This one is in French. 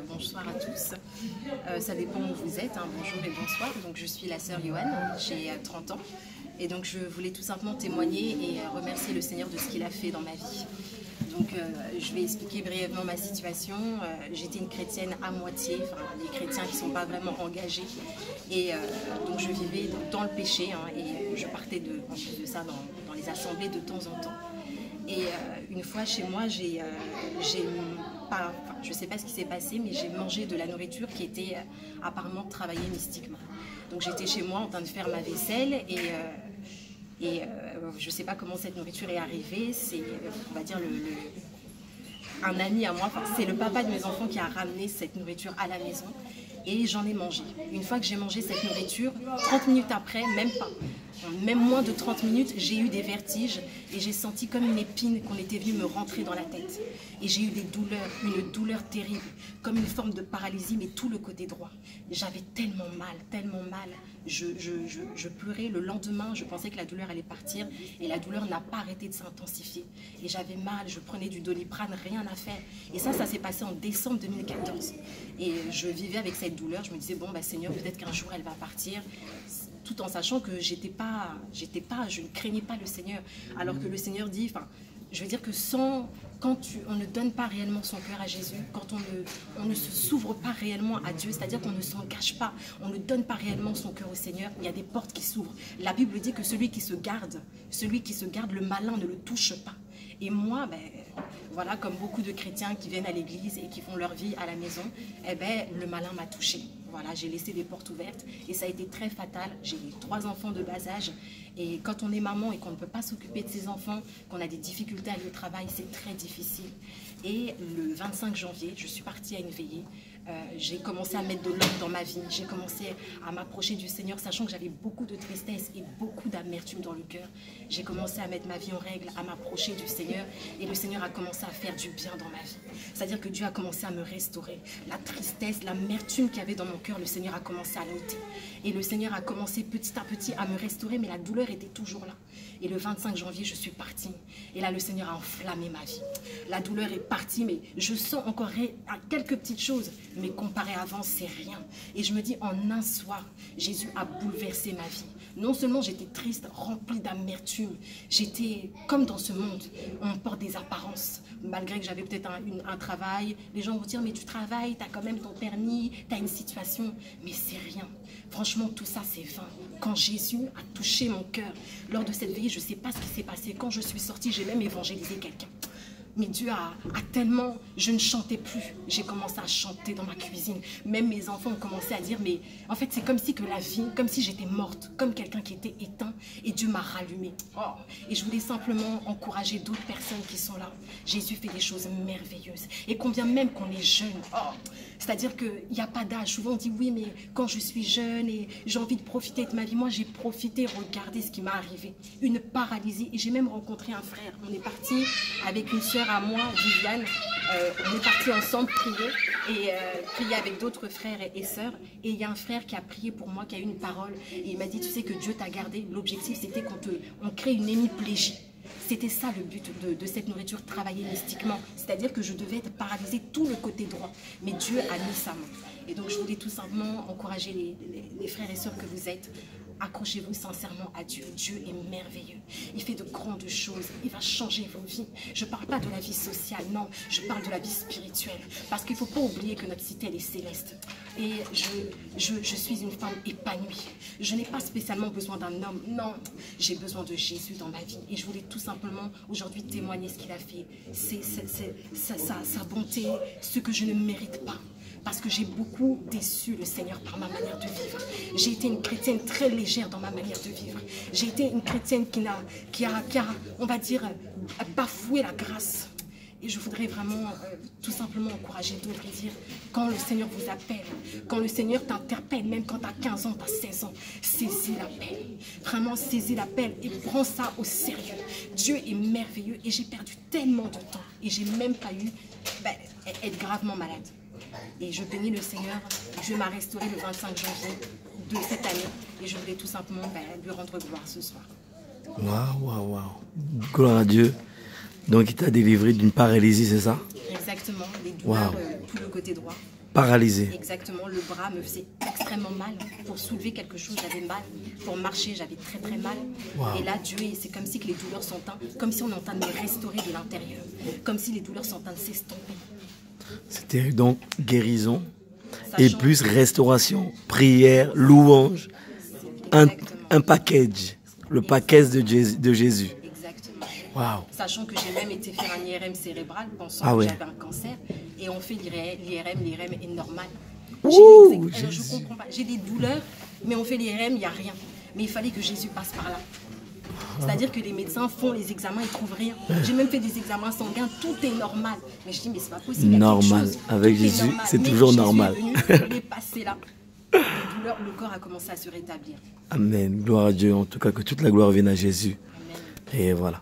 bonsoir à tous. Ça dépend où vous êtes, hein. Bonjour et bonsoir. Donc, je suis la sœur Yoann, j'ai 30 ans. Et donc, je voulais tout simplement témoigner et remercier le Seigneur de ce qu'il a fait dans ma vie. Donc, je vais expliquer brièvement ma situation. J'étais une chrétienne à moitié, enfin, les chrétiens qui ne sont pas vraiment engagés. Et donc, je vivais dans le péché, hein, et je partais en plus de ça dans les assemblées de temps en temps. Et une fois chez moi, je ne sais pas ce qui s'est passé, mais j'ai mangé de la nourriture qui était apparemment travaillée mystiquement. Donc j'étais chez moi en train de faire ma vaisselle et je ne sais pas comment cette nourriture est arrivée. C'est, on va dire, un ami à moi, enfin, c'est le papa de mes enfants qui a ramené cette nourriture à la maison et j'en ai mangé. Une fois que j'ai mangé cette nourriture, 30 minutes après, même moins de 30 minutes, j'ai eu des vertiges et j'ai senti comme une épine qu'on était venu me rentrer dans la tête. Et j'ai eu des douleurs, une douleur terrible, comme une forme de paralysie, mais tout le côté droit. J'avais tellement mal, tellement mal. Je pleurais. Le lendemain, je pensais que la douleur allait partir et la douleur n'a pas arrêté de s'intensifier. Et j'avais mal, je prenais du Doliprane, rien à faire. Et ça s'est passé en décembre 2014. Et je vivais avec cette douleur, je me disais, bon, bah, Seigneur, peut-être qu'un jour elle va partir. Tout en sachant que je ne craignais pas le Seigneur. Alors que le Seigneur dit, enfin, je veux dire que on ne donne pas réellement son cœur à Jésus, quand on ne s'ouvre pas réellement à Dieu, c'est-à-dire qu'on ne s'engage pas, on ne donne pas réellement son cœur au Seigneur, il y a des portes qui s'ouvrent. La Bible dit que celui qui se garde, le malin ne le touche pas. Et moi, ben, voilà, comme beaucoup de chrétiens qui viennent à l'église et qui font leur vie à la maison, eh ben, le malin m'a touchée. Voilà, j'ai laissé des portes ouvertes et ça a été très fatal. J'ai 3 enfants de bas âge et quand on est maman et qu'on ne peut pas s'occuper de ses enfants, qu'on a des difficultés à aller au travail, c'est très difficile. Et le 25 janvier, je suis partie à une veillée. J'ai commencé à mettre de l'ordre dans ma vie. J'ai commencé à m'approcher du Seigneur, sachant que j'avais beaucoup de tristesse et beaucoup d'amertume dans le cœur. J'ai commencé à mettre ma vie en règle, à m'approcher du Seigneur. Et le Seigneur a commencé à faire du bien dans ma vie. C'est-à-dire que Dieu a commencé à me restaurer. La tristesse, l'amertume qu'il y avait dans mon cœur, le Seigneur a commencé à l'ôter. Et le Seigneur a commencé petit à petit à me restaurer, mais la douleur était toujours là. Et le 25 janvier, je suis partie. Et là, le Seigneur a enflammé ma vie. La douleur est partie, mais je sens encore quelques petites choses. Mais comparé à avant, c'est rien. Et je me dis, en un soir, Jésus a bouleversé ma vie. Non seulement j'étais triste, remplie d'amertume, j'étais comme dans ce monde, on porte des apparences. Malgré que j'avais peut-être un travail, les gens vont dire, mais tu travailles, tu as quand même ton permis, tu as une situation. Mais c'est rien. Franchement, tout ça, c'est vain. Quand Jésus a touché mon cœur, lors de cette veillée, je ne sais pas ce qui s'est passé. Quand je suis sortie, j'ai même évangélisé quelqu'un. Mais Dieu a tellement... Je ne chantais plus. J'ai commencé à chanter dans ma cuisine. Même mes enfants ont commencé à dire, mais en fait, c'est comme si que la vie, comme si j'étais morte, comme quelqu'un qui était éteint, et Dieu m'a rallumée. Oh. Et je voulais simplement encourager d'autres personnes qui sont là. Jésus fait des choses merveilleuses. Et combien même qu'on est jeune. Oh. C'est-à-dire qu'il n'y a pas d'âge. Souvent, on dit, oui, mais quand je suis jeune et j'ai envie de profiter de ma vie, moi, j'ai profité, regardez ce qui m'est arrivé. Une paralysie. Et j'ai même rencontré un frère. On est parti avec une sœur à moi, Viviane, on est partis ensemble prier et prier avec d'autres frères et sœurs. Et il y a un frère qui a prié pour moi, qui a eu une parole. Et il m'a dit, tu sais que Dieu t'a gardé. L'objectif, c'était qu'on crée une hémiplégie. C'était ça le but de cette nourriture travaillée mystiquement. C'est-à-dire que je devais être paralysée tout le côté droit. Mais Dieu a mis sa main. Et donc je voulais tout simplement encourager les frères et sœurs que vous êtes. Accrochez-vous sincèrement à Dieu. Dieu est merveilleux. Il fait de grandes choses. Il va changer vos vies. Je ne parle pas de la vie sociale, non. Je parle de la vie spirituelle. Parce qu'il ne faut pas oublier que notre cité, elle est céleste. Et je suis une femme épanouie. Je n'ai pas spécialement besoin d'un homme. Non, j'ai besoin de Jésus dans ma vie. Et je voulais tout simplement aujourd'hui témoigner ce qu'il a fait. C'est sa bonté, ce que je ne mérite pas. Parce que j'ai beaucoup déçu le Seigneur par ma manière de vivre. J'ai été une chrétienne très légère dans ma manière de vivre. J'ai été une chrétienne qui a, on va dire, bafoué la grâce. Et je voudrais vraiment tout simplement encourager d'autres et dire, quand le Seigneur vous appelle, quand le Seigneur t'interpelle, même quand tu as 15 ans, tu as 16 ans, saisis l'appel. Vraiment, saisis l'appel et prends ça au sérieux. Dieu est merveilleux et j'ai perdu tellement de temps. Et j'ai même pas eu être gravement malade. Et je bénis le Seigneur. Dieu m'a restauré le 25 janvier de cette année. Et je voulais tout simplement lui rendre gloire ce soir. Waouh, waouh, waouh. Gloire à Dieu. Donc il t'a délivré d'une paralysie, c'est ça? Exactement. Exactement, les douleurs, tout le côté droit. Paralysé. Exactement, le bras me faisait extrêmement mal. Pour soulever quelque chose, j'avais mal. Pour marcher, j'avais très très mal. Et là, Dieu, c'est comme si que les douleurs sont comme si on est en train de me restaurer de l'intérieur. Comme si les douleurs sont en train de s'estomper. C'était donc guérison et plus restauration, prière, louange, un package, le package de Jésus. Exactement. Wow. Sachant que j'ai même été faire un IRM cérébral pensant que j'avais un cancer et on fait l'IRM est normal. Je comprends pas. J'ai des douleurs, mais on fait l'IRM, il n'y a rien. Mais il fallait que Jésus passe par là. C'est-à-dire que les médecins font les examens, ils ne trouvent rien. J'ai même fait des examens sanguins, tout est normal. Mais je dis, mais c'est pas possible. Normal. Avec Jésus, c'est toujours normal. Il est passé là. Les douleurs, le corps a commencé à se rétablir. Amen. Gloire à Dieu. En tout cas, que toute la gloire vienne à Jésus. Amen. Et voilà.